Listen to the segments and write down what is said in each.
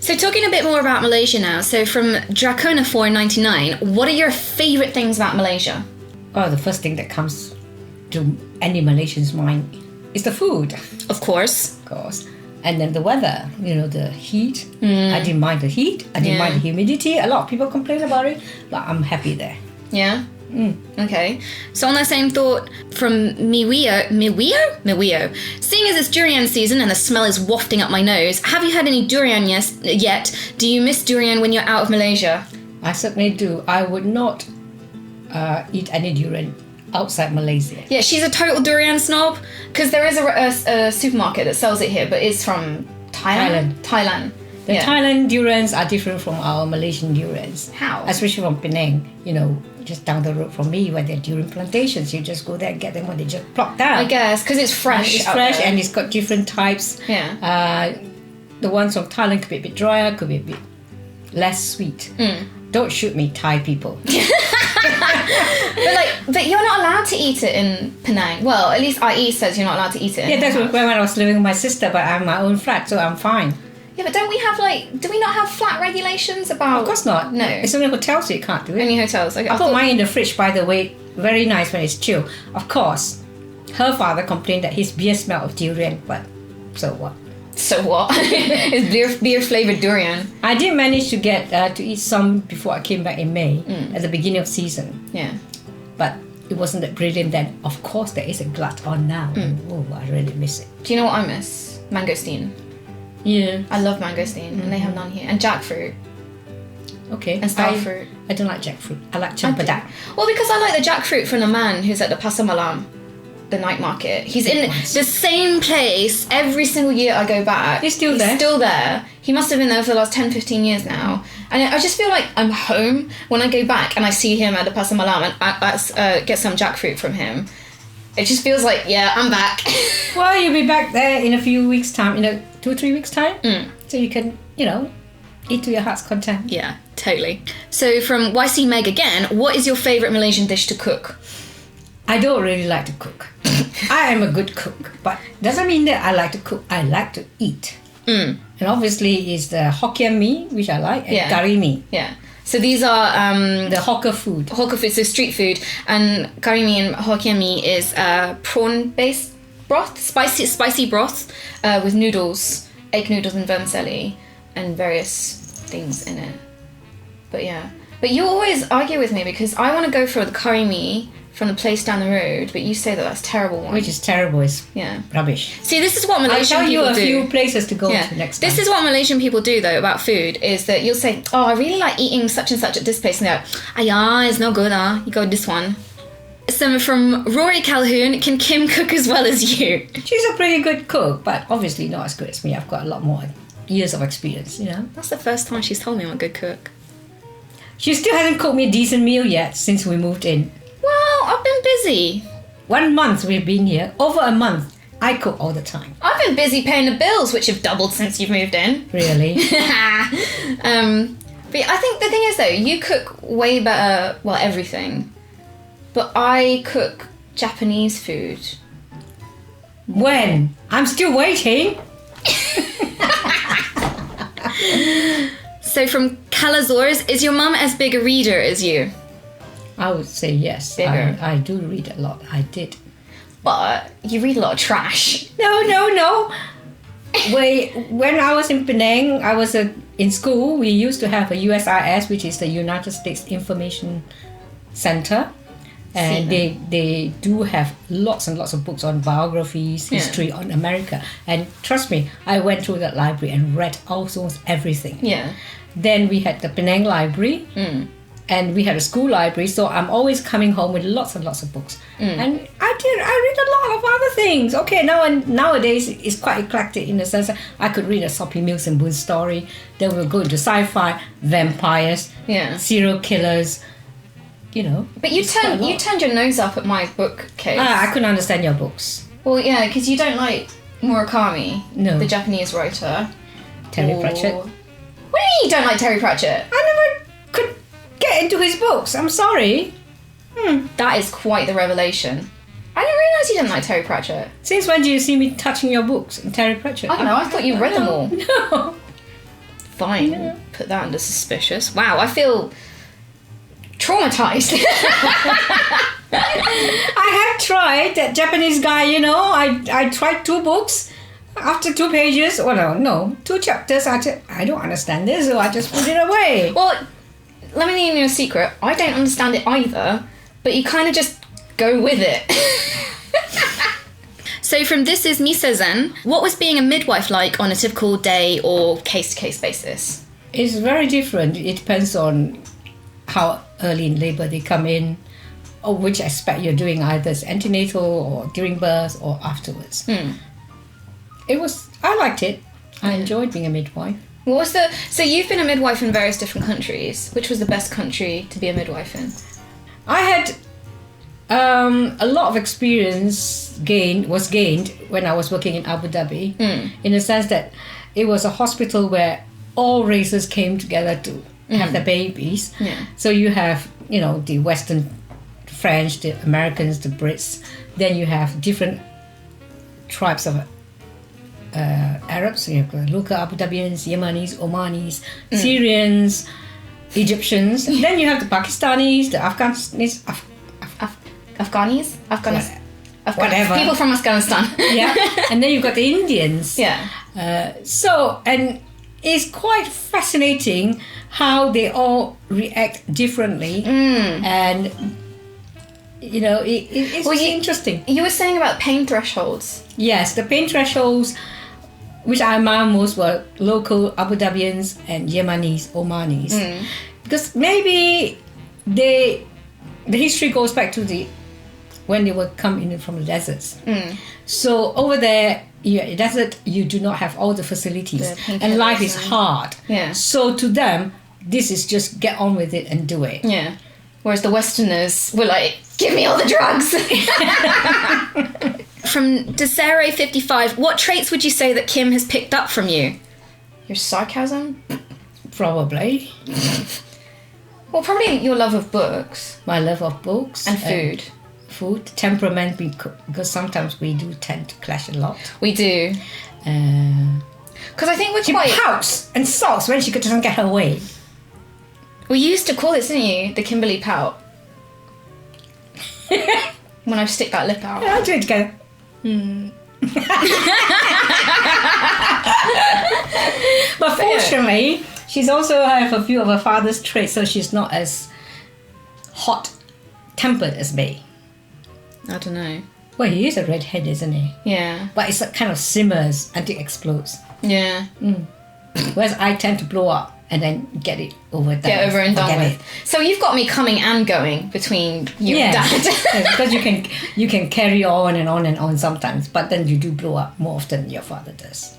So talking a bit more about Malaysia now. So from Dracona 499, what are your favourite things about Malaysia? Oh, the first thing that comes to any Malaysian's mind is the food. Of course. Of course. And then the weather, the heat. I didn't mind the heat. I didn't mind the humidity. A lot of people complain about it, but I'm happy there. Yeah? Okay. So on that same thought, from Miwio, seeing as it's durian season and the smell is wafting up my nose, have you had any durian yet? Do you miss durian when you're out of Malaysia? I certainly do. I would not eat any durian outside Malaysia. Yeah, she's a total durian snob, because there is a supermarket that sells it here, but it's from Thailand. The Thailand durians are different from our Malaysian durians. How? Especially from Penang, just down the road from me where there are durian plantations. You just go there and get them when they just plop down. I guess, because it's fresh. It's fresh and it's got different types. Yeah. The ones from Thailand could be a bit drier, could be a bit less sweet. Don't shoot me, Thai people. But you're not allowed to eat it in Penang. Well, at least IE says you're not allowed to eat it. Yeah, that's when I was living with my sister, but I have my own flat, so I'm fine. Yeah, but don't we have do we not have flat regulations about... Of course not. No. It's only hotels, so you can't do it. Only hotels. Okay. I put mine in the fridge, by the way. Very nice when it's chill. Of course, her father complained that his beer smelled of durian, but so what? So what? It's beer flavoured durian. I did manage to get to eat some before I came back in May, at the beginning of season. Yeah. But it wasn't that brilliant then. Of course, there is a glut on now. Oh, I really miss it. Do you know what I miss? Mangosteen. Yeah. I love mangosteen, and they have none here. And jackfruit. Okay. And starfruit. I don't like jackfruit. I like champadak. Well, because I like the jackfruit from the man who's at the Pasar Malam, the night market. He's in the same place every single year I go back. He's still there? He must have been there for the last 10, 15 years now. And I just feel like I'm home when I go back and I see him at the Pasar Malam and I get some jackfruit from him. It just feels like, yeah, I'm back. Well, you'll be back there in a few weeks' time, 2 or 3 weeks' time. So you can, eat to your heart's content. Yeah, totally. So from YC Meg again, what is your favourite Malaysian dish to cook? I don't really like to cook. I am a good cook, but doesn't mean that I like to cook. I like to eat. And obviously it's the Hokkien mee, which I like, and curry mee. Yeah. So these are... the hawker food. So street food. And curry mee and Hokkien mee is prawn-based broth, spicy broth with noodles, egg noodles and vermicelli, and various things in it. But yeah. But you always argue with me because I want to go for the curry mee from the place down the road, but you say that that's terrible one. Which is terrible, it's rubbish. See, this is what Malaysian people do. I'll tell you a few places to go to next time. This is what Malaysian people do, though, about food, is that you'll say, oh, I really like eating such and such at this place, and they're like, yeah, it's no good, you go this one. So from Rory Calhoun, can Kim cook as well as you? She's a pretty good cook, but obviously not as good as me. I've got a lot more years of experience, That's the first time she's told me I'm a good cook. She still hasn't cooked me a decent meal yet since we moved in. Well, I've been busy. 1 month we've been here. Over a month. I cook all the time. I've been busy paying the bills, which have doubled since you've moved in. Really? But I think the thing is, though, you cook way better, well, everything. But I cook Japanese food. When? I'm still waiting. So from Calazores, is your mum as big a reader as you? I would say yes. Bigger. I do read a lot. I did. But you read a lot of trash. No. When I was in Penang, I was in school. We used to have a USIS, which is the United States Information Center. And they do have lots and lots of books on biographies, history, on America. And trust me, I went through that library and read almost everything. Yeah. Then we had the Penang Library. And we had a school library, so I'm always coming home with lots and lots of books. And I read a lot of other things. Okay, nowadays it's quite eclectic in the sense that I could read a Sophie Mills and Boone story. Then we'll go into sci-fi, vampires, serial killers. But you turned your nose up at my bookcase. I couldn't understand your books. Well, yeah, because you don't like Murakami, no, the Japanese writer. Terry Pratchett. What do you mean you don't like Terry Pratchett? I never could get into his books. I'm sorry. That is quite the revelation. I didn't realise you didn't like Terry Pratchett. Since when do you see me touching your books and Terry Pratchett? I don't know, I thought you read them all. No. Fine. Yeah. Put that under suspicious. Wow, I feel traumatized. I have tried that Japanese guy, I tried 2 books. After 2 pages, 2 chapters, I don't understand this, so I just put it away. Well, let me leave you a secret. I don't understand it either, but you kind of just go with it. So from This Is Misa Zen, what was being a midwife like on a typical day or case-to-case basis? It's very different. It depends on how early in labour they come in, or which aspect you're doing, either it's antenatal or during birth or afterwards. I liked it. I enjoyed being a midwife. So you've been a midwife in various different countries. Which was the best country to be a midwife in? I had a lot of experience gained when I was working in Abu Dhabi, in the sense that it was a hospital where all races came together to have their babies. Yeah. So you have, the Western French, the Americans, the Brits. Then you have different tribes of Arabs, local Abu Dhabians, Yemenis, Omanis, Syrians, Egyptians. Then you have the Pakistanis, the Afghanis, whatever. People from Afghanistan. Yeah. And then you've got the Indians. Yeah. And it's quite fascinating how they all react differently. And, it's interesting. You were saying about pain thresholds. Yes, the pain thresholds, which I admire most, were local Abu Dhabians and Yemenis, Omanis. Because maybe the history goes back to when they would come in from the deserts. So over there, in the desert, you do not have all the facilities. And life is hard. Yeah. So to them, this is just get on with it and do it. Yeah. Whereas the Westerners were like, give me all the drugs. From Desiree55, what traits would you say that Kim has picked up from you? Your sarcasm? Probably. Well, probably your love of books. My love of books. And food. Temperament, because sometimes we do tend to clash a lot. We do. Because I think we're she pouts and sulks when she doesn't get her way. We used to call this, didn't you? The Kimberly pout. When I stick that lip out. Yeah, I'll do it again. But fortunately, she's also have a few of her father's traits, so she's not as hot-tempered as me. I don't know. Well, he is a redhead, isn't he? Yeah. But it's kind of simmers until it explodes. Yeah. Whereas I tend to blow up and then get it over and done with. So you've got me coming and going between you and Dad. Because you can carry on and on and on sometimes, but then you do blow up more often than your father does.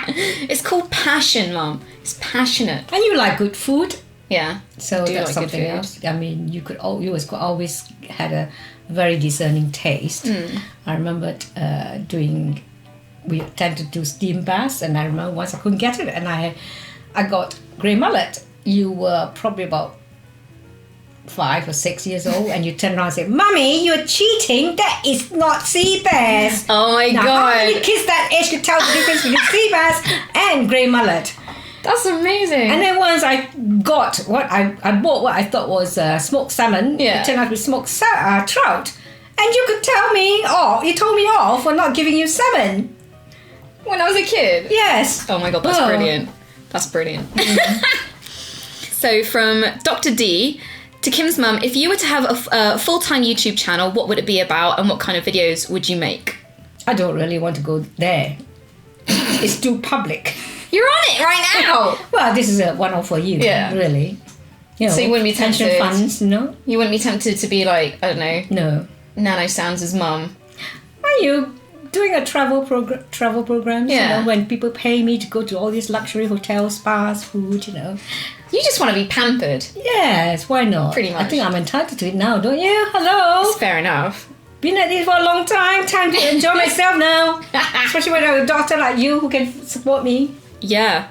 It's called passion, Mum. It's passionate. And you like good food. Yeah. So that's like something else. I mean, you always had a very discerning taste. I remember we tend to do steam baths, and I remember once I couldn't get it, and I got grey mullet. You were probably about 5 or 6 years old, and you turn around and say, "Mummy, you're cheating. That is not sea bass." Oh my God! How many kids that age could tell the difference between sea bass and grey mullet? That's amazing. And then once I got I bought what I thought was smoked salmon. Yeah. It turned out to be smoked trout, and you could tell me off. You told me off for not giving you salmon. When I was a kid? Yes. Oh my God, that's brilliant. That's brilliant. So from Dr. D to Kim's mum, if you were to have a full-time YouTube channel, what would it be about and what kind of videos would you make? I don't really want to go there. It's too public. You're on it right now. Well, this is a one-off for you, really. So you wouldn't be tempted? Pension funds, no? You wouldn't be tempted to be like, I don't know, no, Nano Sands' mum? Are you doing a travel program? Yeah. When people pay me to go to all these luxury hotels, spas, food, You just want to be pampered. Yes, why not? Pretty much. I think I'm entitled to it now, don't you? Hello. It's fair enough. Been at this for a long time. Time to enjoy myself now. Especially when I have a daughter like you who can support me. Yeah.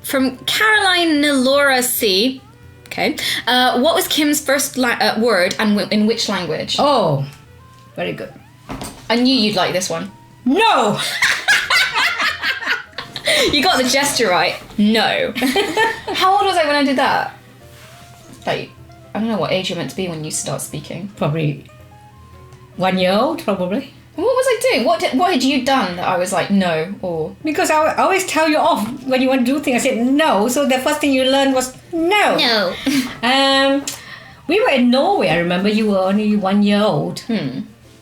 From Caroline Nilora C. Okay. What was Kim's first word and in which language? Oh, very good. I knew you'd like this one. No! You got the gesture right. No. How old was I when I did that? Like, I don't know what age you're meant to be when you start speaking. Probably 1 year old, probably. What was I doing? What had you done that I was like, no, or... Because I always tell you off when you want to do things. I said no, so the first thing you learned was no. No. We were in Norway, I remember. You were only 1 year old.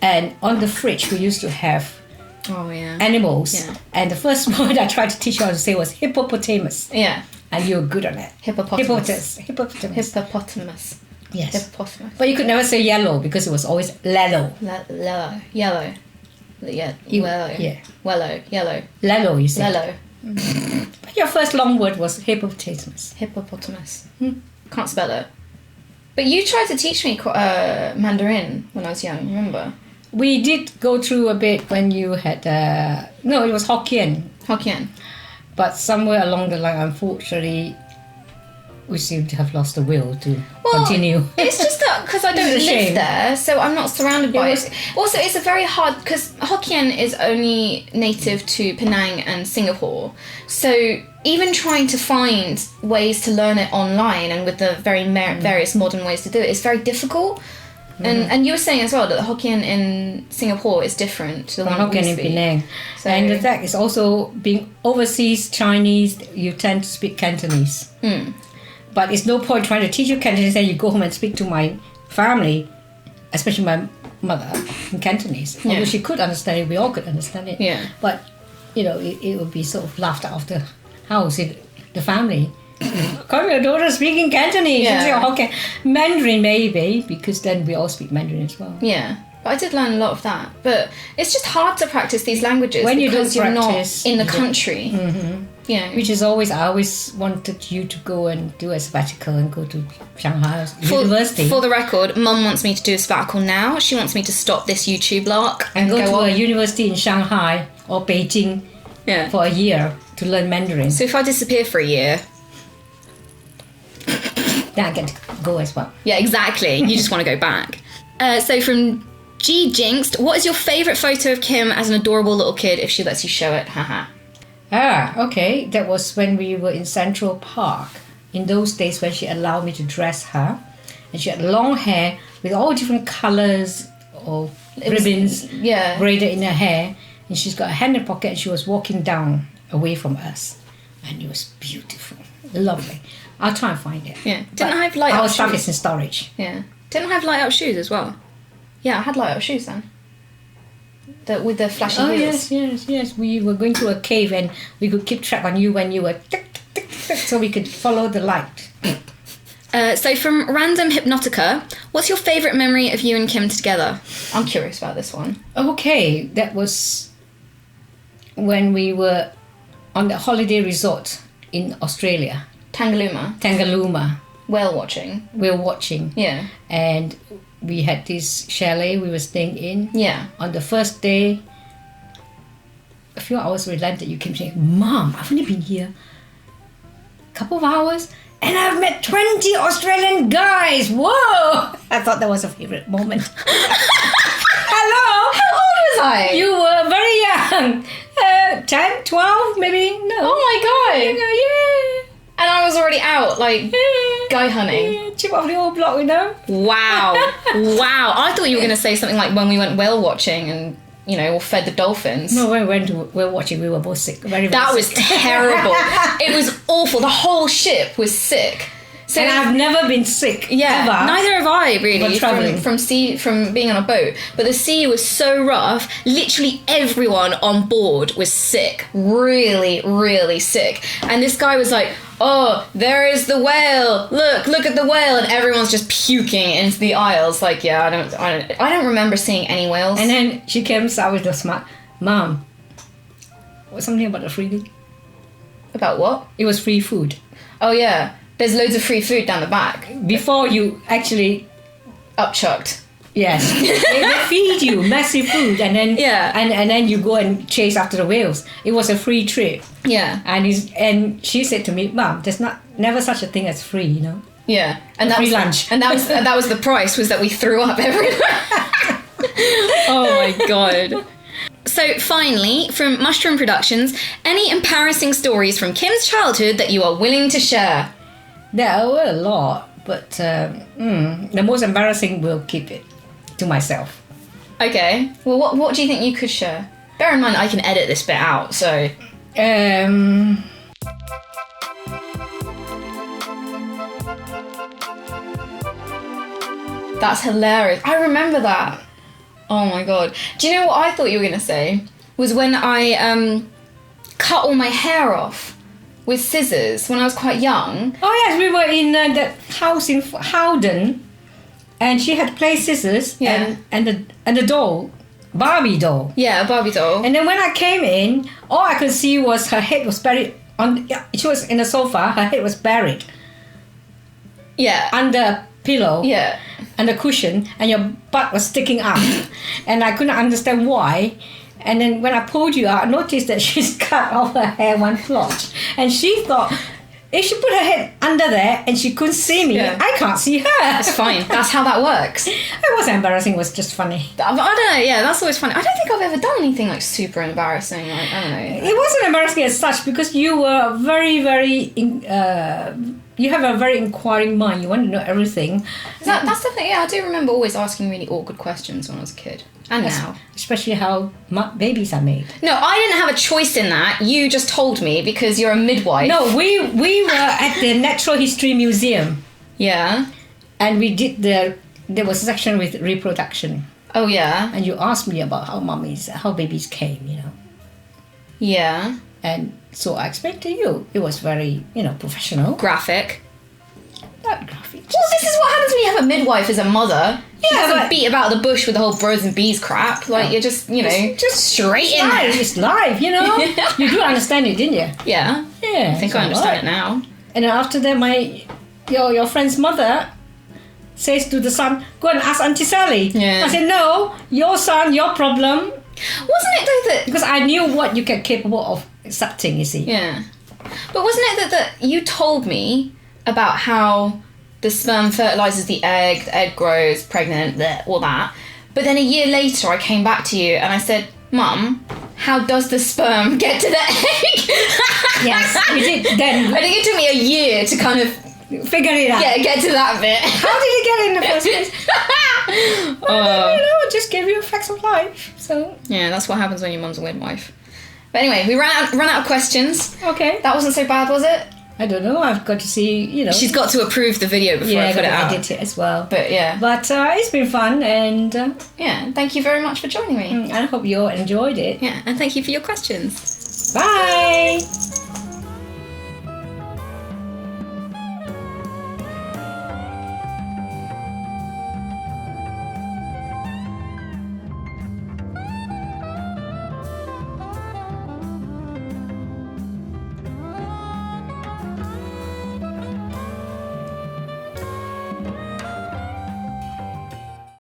And on the fridge, we used to have animals. Yeah. And the first word I tried to teach you how to say was hippopotamus. Yeah. And you were good on it. Hippopotamus. Hippopotamus. Yes. Hippopotamus. But you could never say yellow because it was always lello. Yellow. Yeah. Yellow. Yeah. Wellow. Yellow. Lello, you said. Lello. But your first long word was hippopotamus. Hippopotamus. Can't spell it. But you tried to teach me Mandarin when I was young, remember? We did go through a bit when you had... no, it was Hokkien. Hokkien. But somewhere along the line, unfortunately, we seem to have lost the will to continue. It's just that because I don't live there, so I'm not surrounded by it. Also, it's a very hard... Because Hokkien is only native to Penang and Singapore. So even trying to find ways to learn it online and with the various modern ways to do it is very difficult. And you were saying as well that the Hokkien in Singapore is different to the one Hokkien in Penang. So, and the fact is also being overseas Chinese, you tend to speak Cantonese. But it's no point trying to teach you Cantonese and you go home and speak to my family, especially my mother, in Cantonese. Although she could understand it, we all could understand it. Yeah. But, it would be sort of laughed out of the house, the family. Come your daughter speaking Cantonese. Yeah. Okay. Mandarin maybe, because then we all speak Mandarin as well. Yeah. But I did learn a lot of that. But it's just hard to practice these languages because you're not in the country. Yeah. Which is always, I always wanted you to go and do a sabbatical and go to Shanghai University. For the record, Mum wants me to do a sabbatical now. She wants me to stop this YouTube lark and go to a university in Shanghai or Beijing for a year to learn Mandarin. So if I disappear for a year... then I get to go as well. Yeah, exactly. You just want to go back. So from G Jinxed, what is your favourite photo of Kim as an adorable little kid if she lets you show it? Haha. Okay. That was when we were in Central Park. In those days when she allowed me to dress her. And she had long hair with all different colours of ribbons braided in her hair. And she's got a hand in her pocket and she was walking down away from us. And it was beautiful. Lovely. I'll try and find it. Yeah. Didn't I have light up shoes? Our stuff is in storage. Yeah. Didn't I have light up shoes as well? Yeah, I had light up shoes then. With the flashing wheels. Yes. We were going through a cave and we could keep track on you when you were tick, tick, tick, so we could follow the light. So from Random Hypnotica, what's your favourite memory of you and Kim together? I'm curious about this one. Okay, that was when we were on the holiday resort in Australia. Tangalooma. Whale watching. Yeah. And we had this chalet we were staying in. Yeah. On the first day, a few hours relented, you came saying, Mom, I've only been here a couple of hours and I've met 20 Australian guys. Whoa! I thought that was a favourite moment. Hello? How old was I? You were very young. 10, 12, maybe? No. Oh my God. Yeah. And I was already out, guy hunting. Yeah, chip off the old block, Wow. Wow. I thought you were going to say something like when we went whale watching and, or fed the dolphins. No, when we went to whale watching, we were both sick. Very, very that sick. was terrible. It was awful. The whole ship was sick. So and I've never been sick. Yeah, ever. Neither have I really. Traveling from being on a boat, but the sea was so rough. Literally everyone on board was sick, really, really sick. And this guy was like, "Oh, there is the whale! Look at the whale!" And everyone's just puking into the aisles. I don't remember seeing any whales. And then she came out with the smart, Mom. What's something about the free thing? About what? It was free food. Oh yeah. There's loads of free food down the back. Before you actually... Upchucked. Yes. they feed you massive food and then and then you go and chase after the whales. It was a free trip. Yeah. And she said to me, Mom, there's never such a thing as free, Yeah. And that free was lunch. And that was the price, was that we threw up everywhere. Oh my God. So finally, from Mushroom Productions, any embarrassing stories from Kim's childhood that you are willing to share? There were a lot, but the most embarrassing will keep it to myself. Okay. Well, what do you think you could share? Bear in mind, I can edit this bit out, so... That's hilarious. I remember that. Oh my god. Do you know what I thought you were going to say? Was when I cut all my hair off with scissors when I was quite young. Oh yes, we were in that house in Howden, and she had play scissors and the doll, Barbie doll. Yeah, a Barbie doll. And then when I came in, all I could see was her head was buried on. She was in the sofa. Her head was buried. Yeah. Under a pillow. Yeah. And the cushion, and your butt was sticking up, and I couldn't understand why. And then when I pulled you out, I noticed that she's cut off her hair one plot, and she thought if she put her head under there and she couldn't see me, I can't see her. That's fine. That's how that works. It wasn't embarrassing. It was just funny. I don't know. Yeah, that's always funny. I don't think I've ever done anything like super embarrassing. Like, I don't know. It wasn't embarrassing as such because you were very, very. You have a very inquiring mind. You want to know everything. That's definitely, yeah, I do remember always asking really awkward questions when I was a kid. And now. Especially how babies are made. No, I didn't have a choice in that. You just told me because you're a midwife. No, we were at the Natural History Museum. Yeah. And we did there was a section with reproduction. Oh, yeah. And you asked me about how babies came, you know. Yeah. And so I explained to you. It was very, professional. Graphic. Not graphic. Well, this is what happens when you have a midwife as a mother. She Yeah, doesn't but beat about the bush with the whole bros and bees crap. Like, you're just, just straight in there. It's live, You do understand it, didn't you? Yeah. Yeah. I think I understand it now. And then after that, your friend's mother says to the son, go and ask Auntie Sally. Yeah. I said, no, your son, your problem. Wasn't it though that... Because I knew what you get capable of accepting, you see. Yeah. But wasn't it that you told me about how the sperm fertilizes the egg grows pregnant, all that. But then a year later I came back to you and I said, Mum, how does the sperm get to the egg? Yes, you did then. I think it took me a year to kind of figure it out. Yeah, get to that bit. How did you get it in the first place? I don't know, just give you facts of life. So yeah, that's what happens when your mum's a midwife. But anyway, we ran out of questions. Okay. That wasn't so bad, was it? I don't know. I've got to see, She's got to approve the video before I put it out. Edit it as well. But yeah. But it's been fun and... yeah, thank you very much for joining me. I hope you all enjoyed it. Yeah, and thank you for your questions. Bye!